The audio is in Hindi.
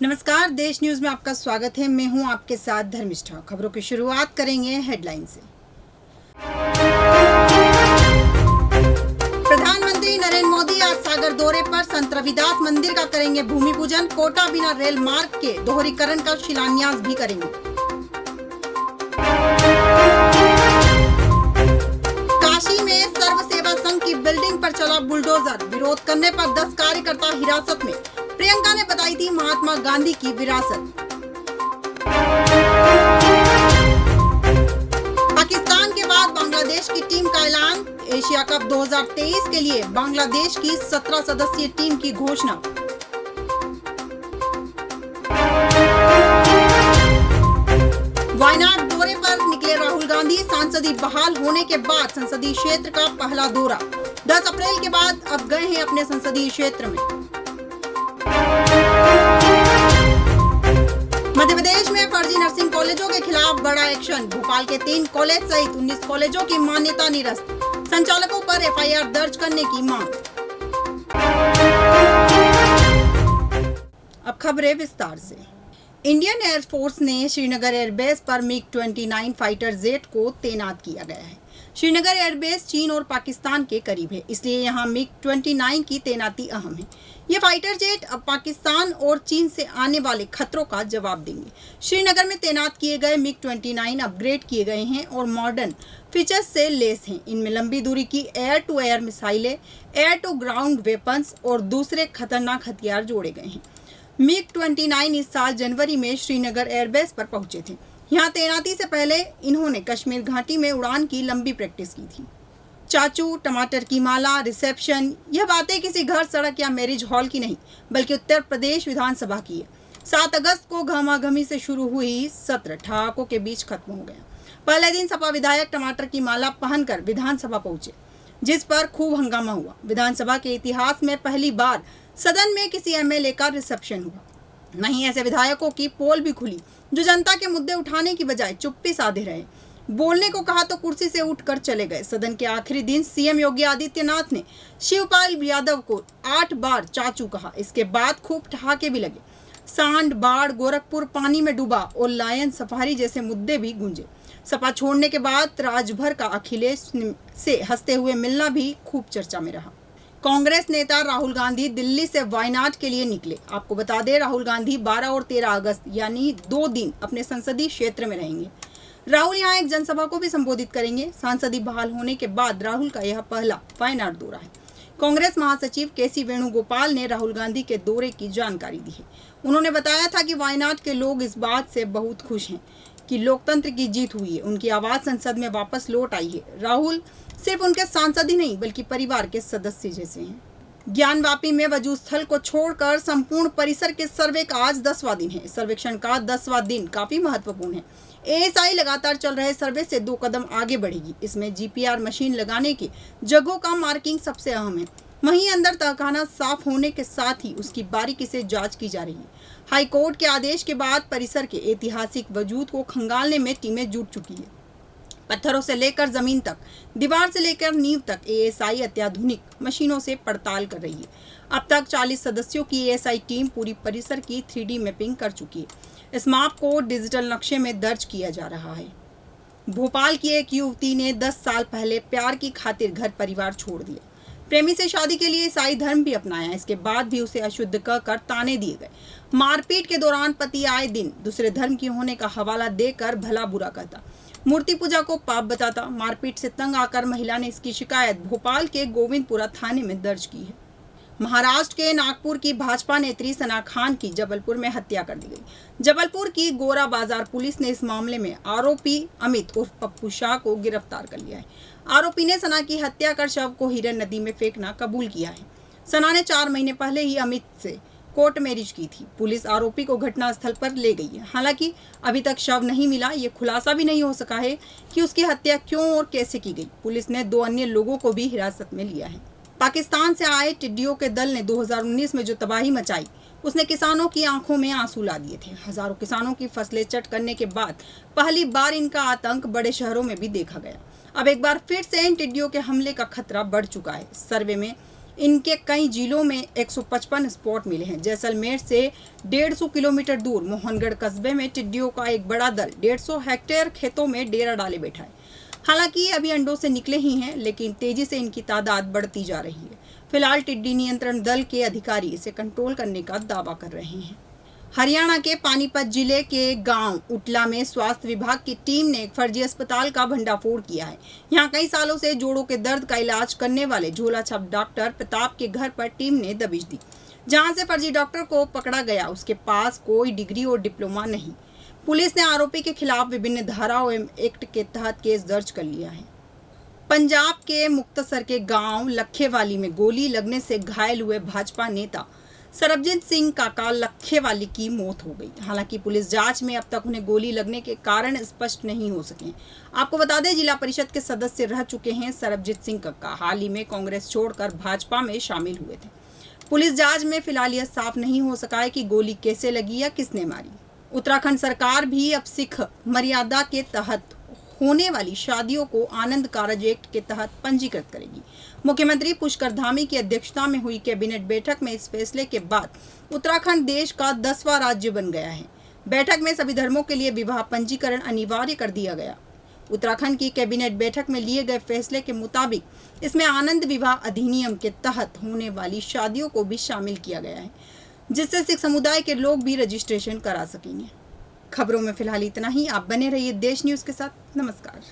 नमस्कार, देश न्यूज में आपका स्वागत है। मैं हूं आपके साथ धर्मिष्ठा। खबरों की शुरुआत करेंगे हेडलाइन से। प्रधानमंत्री नरेंद्र मोदी आज सागर दौरे पर संत रविदास मंदिर का करेंगे भूमि पूजन। कोटा बिना रेल मार्ग के दोहरीकरण का शिलान्यास भी करेंगे। काशी में सर्व सेवा संघ की बिल्डिंग पर चला बुलडोजर, विरोध करने पर 10 कार्यकर्ता हिरासत में। प्रियंका ने बताई थी महात्मा गांधी की विरासत। पाकिस्तान के बाद बांग्लादेश की टीम का ऐलान। एशिया कप 2023 के लिए बांग्लादेश की 17 सदस्यीय टीम की घोषणा। वायनाड दौरे पर निकले राहुल गांधी। सांसदी बहाल होने के बाद संसदीय क्षेत्र का पहला दौरा। 10 अप्रैल के बाद अब गए हैं अपने संसदीय क्षेत्र में। मध्य प्रदेश में फर्जी नर्सिंग कॉलेजों के खिलाफ बड़ा एक्शन। भोपाल के 3 कॉलेज सहित 19 कॉलेजों की मान्यता निरस्त। संचालकों पर एफआईआर दर्ज करने की मांग। अब खबरें विस्तार से। इंडियन एयरफोर्स ने श्रीनगर एयरबेस पर MiG-29 फाइटर जेट को तैनात किया गया है। श्रीनगर एयरबेस चीन और पाकिस्तान के करीब है, इसलिए यहाँ MiG-29 की तैनाती अहम है। ये फाइटर जेट अब पाकिस्तान और चीन से आने वाले खतरों का जवाब देंगे। श्रीनगर में तैनात किए गए MiG-29 अपग्रेड किए गए हैं और मॉडर्न फीचर्स से लेस हैं। इनमें लंबी दूरी की एयर टू एयर मिसाइलें, एयर टू ग्राउंड वेपन्स और दूसरे खतरनाक हथियार जोड़े गए हैं। MiG-29 इस साल जनवरी में श्रीनगर एयरबेस पर पहुंचे थे। यहाँ तैनाती से पहले इन्होंने कश्मीर घाटी में उड़ान की लंबी प्रैक्टिस की थी। चाचू, टमाटर की माला, रिसेप्शन, यह बातें किसी घर, सड़क या मैरिज हॉल की नहीं, बल्कि उत्तर प्रदेश विधानसभा की है। 7 अगस्त को घमाघमी से शुरू हुई सत्र ठहाकों के बीच खत्म हो गया। पहले दिन सपा विधायक टमाटर की माला पहनकर विधानसभा पहुंचे, जिस पर खूब हंगामा हुआ। विधानसभा के इतिहास में पहली बार सदन में किसी एमएलए का रिसेप्शन हुआ। नहीं, ऐसे विधायकों की पोल भी खुली जो जनता के मुद्दे उठाने की बजाय चुप्पी साधे रहे। बोलने को कहा तो कुर्सी से उठकर चले गए। सदन के आखिरी दिन सीएम योगी आदित्यनाथ ने शिवपाल यादव को 8 बार चाचू कहा। इसके बाद खूब ठहाके भी लगे। सांड, बाढ़, गोरखपुर पानी में डूबा और लायन सफारी जैसे मुद्दे भी गूंजे। सपा छोड़ने के बाद राजभर का अखिलेश से हंसते हुए मिलना भी खूब चर्चा में रहा। कांग्रेस नेता राहुल गांधी दिल्ली से वायनाड के लिए निकले। आपको बता दें, राहुल गांधी 12 और 13 अगस्त यानी 2 दिन अपने संसदीय क्षेत्र में रहेंगे। राहुल यहां एक जनसभा को भी संबोधित करेंगे। सांसदी बहाल होने के बाद राहुल का यह पहला वायनाड दौरा है। कांग्रेस महासचिव केसी वेणुगोपाल ने राहुल गांधी के दौरे की जानकारी दी है। उन्होंने बताया था कि वायनाड के लोग इस बात से बहुत खुश हैं कि लोकतंत्र की जीत हुई है। उनकी आवाज संसद में वापस लौट आई है। राहुल सिर्फ उनके सांसद ही नहीं, बल्कि परिवार के सदस्य जैसे हैं। ज्ञानवापी में वजूद स्थल को छोड़कर संपूर्ण परिसर के सर्वे का आज 10वां दिन है। सर्वेक्षण का 10वां दिन काफी महत्वपूर्ण है। एएसआई लगातार चल रहे सर्वे से 2 कदम आगे बढ़ेगी। इसमें जीपीआर मशीन लगाने की जगहों का मार्किंग सबसे अहम है। वहीं अंदर तहखाना साफ होने के साथ ही उसकी बारीकी से जांच की जा रही है। हाईकोर्ट के आदेश के बाद परिसर के ऐतिहासिक वजूद को खंगालने में टीमें जुट चुकी है। पत्थरों से लेकर जमीन तक, दीवार से लेकर नींव तक एएसआई अत्याधुनिक मशीनों से पड़ताल कर रही है। अब तक 40 सदस्यों की एएसआई टीम पूरी परिसर की 3D मैपिंग कर चुकी है। इस माप को डिजिटल नक्शे में दर्ज किया जा रहा है। भोपाल की एक युवती ने 10 साल पहले प्यार की खातिर घर परिवार छोड़ दिया। प्रेमी से शादी के लिए ईसाई धर्म भी अपनाया। इसके बाद भी उसे अशुद्ध कहकर ताने दिए गए। मारपीट के दौरान पति आए दिन दूसरे धर्म की होने का हवाला देकर भला बुरा कहता, मूर्ति पूजा को पाप बताता। मारपीट से तंग आकर महिला ने इसकी शिकायत भोपाल के गोविंदपुरा थाने में दर्ज की है। महाराष्ट्र के नागपुर की भाजपा नेत्री सना खान की जबलपुर में हत्या कर दी गई। जबलपुर की गोरा बाजार पुलिस ने इस मामले में आरोपी अमित उर्फ पप्पू शाह को गिरफ्तार कर लिया है। आरोपी ने सना की हत्या कर शव को हिरन नदी में फेंकना कबूल किया है। सना ने 4 महीने पहले ही अमित से कोर्ट मैरिज की थी। पुलिस आरोपी को घटनास्थल पर ले गई है। हालांकि अभी तक शव नहीं मिला। ये खुलासा भी नहीं हो सका है कि उसकी हत्या क्यों और कैसे की गई। पुलिस ने 2 अन्य लोगों को भी हिरासत में लिया है। पाकिस्तान से आए टिड्डियों के दल ने 2019 में जो तबाही मचाई, उसने किसानों की आंखों में आंसू ला दिए थे। हजारों किसानों की फसलें चट करने के बाद पहली बार इनका आतंक बड़े शहरों में भी देखा गया। अब एक बार फिर से इन टिड्डियों के हमले का खतरा बढ़ चुका है। सर्वे में इनके कई जिलों में 155 स्पॉट मिले हैं। जैसलमेर से 150 किलोमीटर दूर मोहनगढ़ कस्बे में टिड्डियों का एक बड़ा दल 150 हेक्टेयर खेतों में डेरा डाले बैठा है। हालांकि ये अभी अंडों से निकले ही हैं, लेकिन तेजी से इनकी तादाद बढ़ती जा रही है। फिलहाल टिड्डी नियंत्रण दल के अधिकारी इसे कंट्रोल करने का दावा कर रहे हैं। हरियाणा के पानीपत जिले के गांव उटला में स्वास्थ्य विभाग की टीम ने एक फर्जी अस्पताल का भंडाफोड़ किया है। यहां कई सालों से जोड़ों के दर्द का इलाज करने वाले झोला छाप डॉक्टर प्रताप के घर पर टीम ने दबिश दी। जहां से फर्जी डॉक्टर को पकड़ा गया, उसके पास कोई डिग्री और डिप्लोमा नहीं। पुलिस ने आरोपी के खिलाफ विभिन्न धाराओं एवं एक्ट के तहत केस दर्ज कर लिया है। पंजाब के मुक्तसर के गांव लखेवाली में गोली लगने से घायल हुए भाजपा नेता सरबजीत सिंह काका लखेवाली की मौत हो गई। हालांकि पुलिस जांच में अब तक उन्हें गोली लगने के कारण स्पष्ट नहीं हो सके। आपको बता दें, जिला परिषद के सदस्य रह चुके हैं सरबजीत सिंह काका हाल ही में कांग्रेस छोड़कर भाजपा में शामिल हुए थे। पुलिस जांच में फिलहाल यह साफ नहीं हो सका है कि गोली कैसे लगी या किसने मारी। उत्तराखंड सरकार भी अब सिख मर्यादा के तहत होने वाली शादियों को आनंद कारज एक्ट के तहत पंजीकृत करेगी। मुख्यमंत्री पुष्कर धामी की अध्यक्षता में हुई कैबिनेट बैठक में इस फैसले के बाद उत्तराखंड देश का 10वां राज्य बन गया है। बैठक में सभी धर्मों के लिए विवाह पंजीकरण अनिवार्य कर दिया गया। उत्तराखंड की कैबिनेट बैठक में लिए गए फैसले के मुताबिक इसमें आनंद विवाह अधिनियम के तहत होने वाली शादियों को भी शामिल किया गया है, जिससे सिख समुदाय के लोग भी रजिस्ट्रेशन करा सकेंगे। खबरों में फिलहाल इतना ही। आप बने रहिए देश न्यूज़ के साथ। नमस्कार।